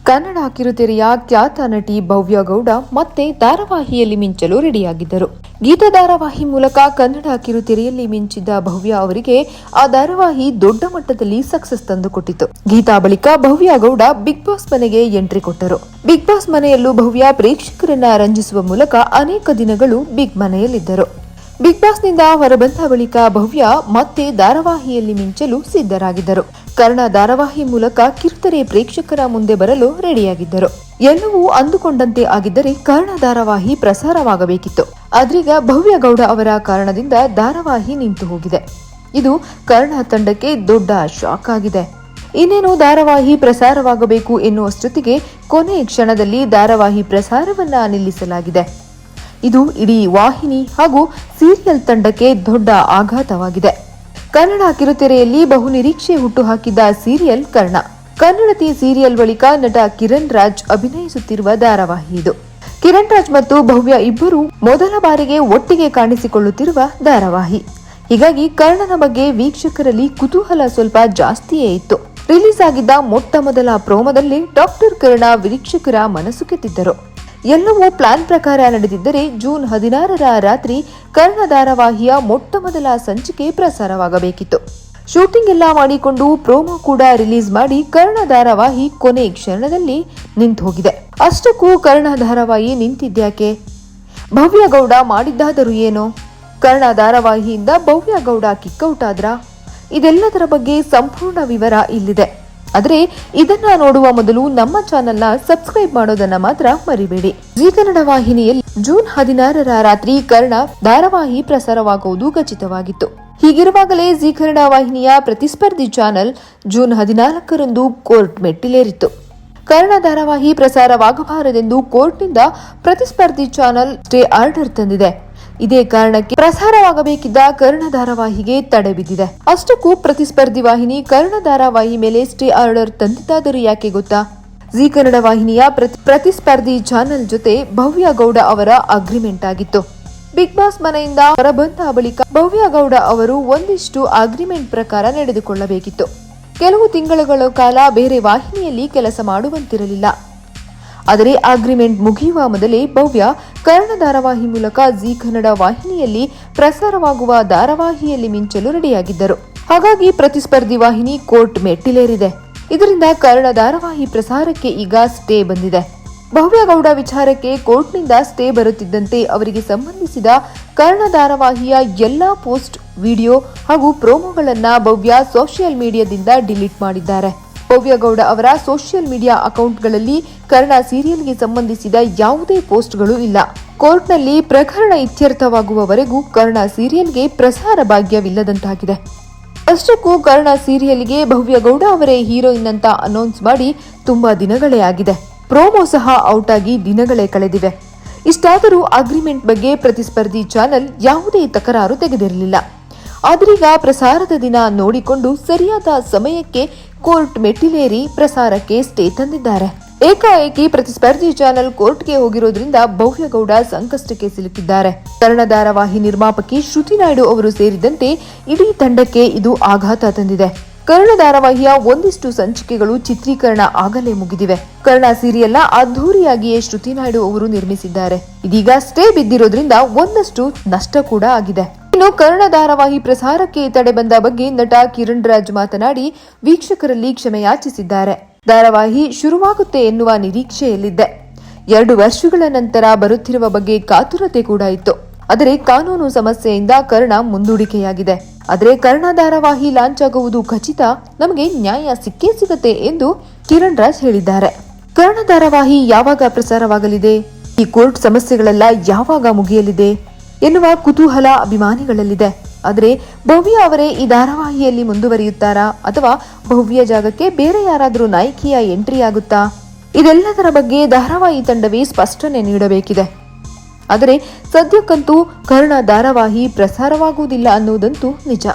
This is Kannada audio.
ಕನ್ನಡ ಕಿರುತೆರೆಯ ಖ್ಯಾತ ನಟಿ ಭವ್ಯ ಗೌಡ ಮತ್ತೆ ಧಾರಾವಾಹಿಯಲ್ಲಿ ಮಿಂಚಲು ರೆಡಿಯಾಗಿದ್ದರು. ಗೀತಾ ಧಾರಾವಾಹಿ ಮೂಲಕ ಕನ್ನಡ ಕಿರುತೆರೆಯಲ್ಲಿ ಮಿಂಚಿದ್ದ ಭವ್ಯ ಅವರಿಗೆ ಆ ಧಾರಾವಾಹಿ ದೊಡ್ಡ ಮಟ್ಟದಲ್ಲಿ ಸಕ್ಸಸ್ ತಂದುಕೊಟ್ಟಿತು. ಗೀತಾ ಬಳಿಕ ಭವ್ಯ ಗೌಡ ಬಿಗ್ ಬಾಸ್ ಮನೆಗೆ ಎಂಟ್ರಿ ಕೊಟ್ಟರು. ಬಿಗ್ ಬಾಸ್ ಮನೆಯಲ್ಲೂ ಭವ್ಯ ಪ್ರೇಕ್ಷಕರನ್ನ ರಂಜಿಸುವ ಮೂಲಕ ಅನೇಕ ದಿನಗಳು ಬಿಗ್ ಮನೆಯಲ್ಲಿದ್ದರು. ಬಿಗ್ ಬಾಸ್ನಿಂದ ಹೊರಬಂದ ಬಳಿಕ ಭವ್ಯ ಮತ್ತೆ ಧಾರಾವಾಹಿಯಲ್ಲಿ ಮಿಂಚಲು ಸಿದ್ಧರಾಗಿದ್ದರು. ಕನ್ನಡ ಧಾರಾವಾಹಿ ಮೂಲಕ ಕಿರುತೆರೆ ಪ್ರೇಕ್ಷಕರ ಮುಂದೆ ಬರಲು ರೆಡಿಯಾಗಿದ್ದರು. ಎಲ್ಲವೂ ಅಂದುಕೊಂಡಂತೆ ಆಗಿದ್ದರೆ ಕನ್ನಡ ಧಾರಾವಾಹಿ ಪ್ರಸಾರವಾಗಬೇಕಿತ್ತು. ಆದ್ರೀಗ ಭವ್ಯ ಗೌಡ ಅವರ ಕಾರಣದಿಂದ ಧಾರಾವಾಹಿ ನಿಂತು ಹೋಗಿದೆ. ಇದು ಕನ್ನಡ ತಂಡಕ್ಕೆ ದೊಡ್ಡ ಶಾಕ್ ಆಗಿದೆ. ಇನ್ನೇನು ಧಾರಾವಾಹಿ ಪ್ರಸಾರವಾಗಬೇಕು ಎನ್ನುವಷ್ಟೊತ್ತಿಗೆ ಕೊನೆ ಕ್ಷಣದಲ್ಲಿ ಧಾರಾವಾಹಿ ಪ್ರಸಾರವನ್ನ ನಿಲ್ಲಿಸಲಾಗಿದೆ. ಇದು ಇಡೀ ವಾಹಿನಿ ಹಾಗೂ ಸೀರಿಯಲ್ ತಂಡಕ್ಕೆ ದೊಡ್ಡ ಆಘಾತವಾಗಿದೆ. ಕನ್ನಡ ಕಿರುತೆರೆಯಲ್ಲಿ ಬಹುನಿರೀಕ್ಷೆ ಹುಟ್ಟುಹಾಕಿದ್ದ ಸೀರಿಯಲ್ ಕರ್ಣ. ಕನ್ನಡತಿ ಸೀರಿಯಲ್ ಬಳಿಕ ನಟ ಕಿರಣ್ ರಾಜ್ ಅಭಿನಯಿಸುತ್ತಿರುವ ಧಾರಾವಾಹಿ ಇದು. ಕಿರಣ್ ರಾಜ್ ಮತ್ತು ಭವ್ಯ ಇಬ್ಬರು ಮೊದಲ ಬಾರಿಗೆ ಒಟ್ಟಿಗೆ ಕಾಣಿಸಿಕೊಳ್ಳುತ್ತಿರುವ ಧಾರಾವಾಹಿ. ಹೀಗಾಗಿ ಕರ್ಣನ ಬಗ್ಗೆ ವೀಕ್ಷಕರಲ್ಲಿ ಕುತೂಹಲ ಸ್ವಲ್ಪ ಜಾಸ್ತಿಯೇ ಇತ್ತು. ರಿಲೀಸ್ ಆಗಿದ್ದ ಮೊಟ್ಟ ಮೊದಲ ಪ್ರೋಮೋದಲ್ಲಿ ಡಾಕ್ಟರ್ ಕಿರಣ ವೀಕ್ಷಕರ ಮನಸ್ಸು ಗೆದ್ದಿದ್ದರು. ಎಲ್ಲವೂ ಪ್ಲಾನ್ ಪ್ರಕಾರ ನಡೆದಿದ್ದರೆ ಜೂನ್ 16ರ ರಾತ್ರಿ ಕನ್ನಡ ಧಾರಾವಾಹಿಯ ಮೊಟ್ಟ ಮೊದಲ ಸಂಚಿಕೆ ಪ್ರಸಾರವಾಗಬೇಕಿತ್ತು. ಶೂಟಿಂಗ್ ಎಲ್ಲ ಮಾಡಿಕೊಂಡು ಪ್ರೋಮೋ ಕೂಡ ರಿಲೀಸ್ ಮಾಡಿ ಕನ್ನಡ ಧಾರಾವಾಹಿ ಕೊನೆ ಕ್ಷಣದಲ್ಲಿ ನಿಂತು ಹೋಗಿದೆ. ಅಷ್ಟಕ್ಕೂ ಕನ್ನಡ ಧಾರಾವಾಹಿ ನಿಂತಿದ್ಯಾಕೆ? ಭವ್ಯ ಗೌಡ ಮಾಡಿದ್ದಾದರೂ ಏನೋ? ಕನ್ನಡ ಧಾರಾವಾಹಿಯಿಂದ ಭವ್ಯ ಗೌಡ ಕಿಕ್ಔಟ್ ಆದ್ರ? ಇದೆಲ್ಲದರ ಬಗ್ಗೆ ಸಂಪೂರ್ಣ ವಿವರ ಇಲ್ಲಿದೆ. ಆದರೆ ಇದನ್ನ ನೋಡುವ ಮೊದಲು ನಮ್ಮ ಚಾನೆಲ್ನ ಸಬ್ಸ್ಕ್ರೈಬ್ ಮಾಡೋದನ್ನ ಮಾತ್ರ ಮರಿಬೇಡಿ. ಜಿ ಕನ್ನಡ ವಾಹಿನಿಯಲ್ಲಿ ಜೂನ್ 16ರ ರಾತ್ರಿ ಕನ್ನಡ ಧಾರಾವಾಹಿ ಪ್ರಸಾರವಾಗುವುದು ಖಚಿತವಾಗಿತ್ತು. ಹೀಗಿರುವಾಗಲೇ ಜಿ ಕನ್ನಡ ವಾಹಿನಿಯ ಪ್ರತಿಸ್ಪರ್ಧಿ ಚಾನೆಲ್ ಜೂನ್ 14ರಂದು ಕೋರ್ಟ್ ಮೆಟ್ಟಿಲೇರಿತ್ತು. ಕನ್ನಡ ಧಾರಾವಾಹಿ ಪ್ರಸಾರವಾಗಬಾರದೆಂದು ಕೋರ್ಟ್ನಿಂದ ಪ್ರತಿಸ್ಪರ್ಧಿ ಚಾನೆಲ್ ಸ್ಟೇ ಆರ್ಡರ್ ತಂದಿದೆ. ಇದೇ ಕಾರಣಕ್ಕೆ ಪ್ರಸಾರವಾಗಬೇಕಿದ್ದ ಕನ್ನಡ ಧಾರಾವಾಹಿಗೆ ತಡೆ ಬಿದ್ದಿದೆ. ಅಷ್ಟಕ್ಕೂ ಪ್ರತಿಸ್ಪರ್ಧಿ ವಾಹಿನಿ ಕನ್ನಡ ಧಾರಾವಾಹಿ ಮೇಲೆ ಸ್ಟೇ ಆರ್ಡರ್ ತಂದಿದ್ದಾದರೂ ಯಾಕೆ ಗೊತ್ತಾ? ಜಿ ಕನ್ನಡ ವಾಹಿನಿಯ ಪ್ರತಿಸ್ಪರ್ಧಿ ಚಾನೆಲ್ ಜೊತೆ ಭವ್ಯ ಗೌಡ ಅವರ ಅಗ್ರಿಮೆಂಟ್ ಆಗಿತ್ತು. ಬಿಗ್ ಬಾಸ್ ಮನೆಯಿಂದ ಹೊರಬಂದ ಬಳಿಕ ಭವ್ಯ ಗೌಡ ಅವರು ಒಂದಿಷ್ಟು ಅಗ್ರಿಮೆಂಟ್ ಪ್ರಕಾರ ನಡೆದುಕೊಳ್ಳಬೇಕಿತ್ತು. ಕೆಲವು ತಿಂಗಳುಗಳ ಕಾಲ ಬೇರೆ ವಾಹಿನಿಯಲ್ಲಿ ಕೆಲಸ ಮಾಡುವಂತಿರಲಿಲ್ಲ. ಆದರೆ ಅಗ್ರಿಮೆಂಟ್ ಮುಗಿಯುವ ಮೊದಲೇ ಭವ್ಯ ಕನ್ನಡ ಧಾರಾವಾಹಿ ಮೂಲಕ ಜಿ ಕನ್ನಡ ವಾಹಿನಿಯಲ್ಲಿ ಪ್ರಸಾರವಾಗುವ ಧಾರಾವಾಹಿಯಲ್ಲಿ ಮಿಂಚಲು ರೆಡಿಯಾಗಿದ್ದರು. ಹಾಗಾಗಿ ಪ್ರತಿಸ್ಪರ್ಧಿ ವಾಹಿನಿ ಕೋರ್ಟ್ ಮೆಟ್ಟಿಲೇರಿದೆ. ಇದರಿಂದ ಕನ್ನಡ ಧಾರಾವಾಹಿ ಪ್ರಸಾರಕ್ಕೆ ಈಗ ಸ್ಟೇ ಬಂದಿದೆ. ಭವ್ಯ ಗೌಡ ವಿಚಾರಕ್ಕೆ ಕೋರ್ಟ್ನಿಂದ ಸ್ಟೇ ಬರುತ್ತಿದ್ದಂತೆ ಅವರಿಗೆ ಸಂಬಂಧಿಸಿದ ಕನ್ನಡ ಧಾರಾವಾಹಿಯ ಎಲ್ಲಾ ಪೋಸ್ಟ್, ವಿಡಿಯೋ ಹಾಗೂ ಪ್ರೋಮೋಗಳನ್ನ ಭವ್ಯ ಸೋಷಿಯಲ್ ಮೀಡಿಯಾದಿಂದ ಡಿಲೀಟ್ ಮಾಡಿದ್ದಾರೆ. ಭವ್ಯ ಗೌಡ ಅವರ ಸೋಷಿಯಲ್ ಮೀಡಿಯಾ ಅಕೌಂಟ್ಗಳಲ್ಲಿ ಕನ್ನಡ ಸೀರಿಯಲ್ಗೆ ಸಂಬಂಧಿಸಿದ ಯಾವುದೇ ಪೋಸ್ಟ್ಗಳು ಇಲ್ಲ. ಕೋರ್ಟ್ನಲ್ಲಿ ಪ್ರಕರಣ ಇತ್ಯರ್ಥವಾಗುವವರೆಗೂ ಕನ್ನಡ ಸೀರಿಯಲ್ಗೆ ಪ್ರಸಾರ ಭಾಗ್ಯವಿಲ್ಲದಂತಾಗಿದೆ. ಅಷ್ಟಕ್ಕೂ ಕನ್ನಡ ಸೀರಿಯಲ್ಗೆ ಭವ್ಯ ಗೌಡ ಅವರೇ ಹೀರೋಯಿನ್ ಅಂತ ಅನೌನ್ಸ್ ಮಾಡಿ ತುಂಬಾ ದಿನಗಳೇ ಆಗಿದೆ. ಪ್ರೋಮೋ ಸಹ ಔಟ್ ಆಗಿ ದಿನಗಳೇ ಕಳೆದಿವೆ. ಇಷ್ಟಾದರೂ ಅಗ್ರಿಮೆಂಟ್ ಬಗ್ಗೆ ಪ್ರತಿಸ್ಪರ್ಧಿ ಚಾನೆಲ್ ಯಾವುದೇ ತಕರಾರು ತೆಗೆದಿರಲಿಲ್ಲ. ಆದ್ರೀಗ ಪ್ರಸಾರದ ದಿನ ನೋಡಿಕೊಂಡು ಸರಿಯಾದ ಸಮಯಕ್ಕೆ ಕೋರ್ಟ್ ಮೆಟ್ಟಿಲೇರಿ ಪ್ರಸಾರಕ್ಕೆ ಸ್ಟೇ ತಂದಿದ್ದಾರೆ. ಏಕಾಏಕಿ ಪ್ರತಿಸ್ಪರ್ಧಿ ಚಾನೆಲ್ ಕೋರ್ಟ್ಗೆ ಹೋಗಿರೋದ್ರಿಂದ ಭವ್ಯ ಗೌಡ ಸಂಕಷ್ಟಕ್ಕೆ ಸಿಲುಕಿದ್ದಾರೆ. ಕನ್ನಡ ಧಾರಾವಾಹಿ ನಿರ್ಮಾಪಕಿ ಶ್ರುತಿ ನಾಯ್ಡು ಅವರು ಸೇರಿದಂತೆ ಇಡೀ ತಂಡಕ್ಕೆ ಇದು ಆಘಾತ ತಂದಿದೆ. ಕನ್ನಡ ಧಾರಾವಾಹಿಯ ಒಂದಿಷ್ಟು ಸಂಚಿಕೆಗಳು ಚಿತ್ರೀಕರಣ ಆಗಲೇ ಮುಗಿದಿವೆ. ಕನ್ನಡ ಸೀರಿಯಲ್ನ ಅದ್ಧೂರಿಯಾಗಿಯೇ ಶ್ರುತಿ ನಾಯ್ಡು ಅವರು ನಿರ್ಮಿಸಿದ್ದಾರೆ. ಇದೀಗ ಸ್ಟೇ ಬಿದ್ದಿರೋದ್ರಿಂದ ಒಂದಷ್ಟು ನಷ್ಟ ಕೂಡ ಆಗಿದೆ. ಇನ್ನು ಕನ್ನಡ ಧಾರಾವಾಹಿ ಪ್ರಸಾರಕ್ಕೆ ತಡೆ ಬಂದ ಬಗ್ಗೆ ನಟ ಕಿರಣ್ ರಾಜ್ ಮಾತನಾಡಿ ವೀಕ್ಷಕರಲ್ಲಿ ಕ್ಷಮೆ ಯಾಚಿಸಿದ್ದಾರೆ. ಧಾರಾವಾಹಿ ಶುರುವಾಗುತ್ತೆ ಎನ್ನುವ ನಿರೀಕ್ಷೆಯಲ್ಲಿದ್ದೆ. 2 ವರ್ಷಗಳ ನಂತರ ಬರುತ್ತಿರುವ ಬಗ್ಗೆ ಕಾತುರತೆ ಕೂಡ ಇತ್ತು. ಆದರೆ ಕಾನೂನು ಸಮಸ್ಯೆಯಿಂದ ಕರ್ಣ ಮುಂದೂಡಿಕೆಯಾಗಿದೆ. ಆದರೆ ಕನ್ನಡ ಧಾರಾವಾಹಿ ಲಾಂಚ್ ಆಗುವುದು ಖಚಿತ. ನಮಗೆ ನ್ಯಾಯ ಸಿಕ್ಕೇ ಸಿಗುತ್ತೆ ಎಂದು ಕಿರಣ್ ರಾಜ್ ಹೇಳಿದ್ದಾರೆ. ಕನ್ನಡ ಧಾರಾವಾಹಿ ಯಾವಾಗ ಪ್ರಸಾರವಾಗಲಿದೆ? ಈ ಕೋರ್ಟ್ ಸಮಸ್ಯೆಗಳೆಲ್ಲ ಯಾವಾಗ ಮುಗಿಯಲಿದೆ ಎನ್ನುವ ಕುತೂಹಲ ಅಭಿಮಾನಿಗಳಲ್ಲಿದೆ. ಆದರೆ ಭವ್ಯ ಅವರೇ ಈ ಧಾರಾವಾಹಿಯಲ್ಲಿ ಮುಂದುವರಿಯುತ್ತಾರಾ ಅಥವಾ ಭವ್ಯ ಜಾಗಕ್ಕೆ ಬೇರೆ ಯಾರಾದರೂ ನಾಯಕಿಯ ಎಂಟ್ರಿ ಆಗುತ್ತಾ? ಇದೆಲ್ಲದರ ಬಗ್ಗೆ ಧಾರಾವಾಹಿ ತಂಡವೇ ಸ್ಪಷ್ಟನೆ ನೀಡಬೇಕಿದೆ. ಆದರೆ ಸದ್ಯಕ್ಕಂತೂ ಕನ್ನಡ ಧಾರಾವಾಹಿ ಪ್ರಸಾರವಾಗುವುದಿಲ್ಲ ಅನ್ನೋದಂತೂ ನಿಜ.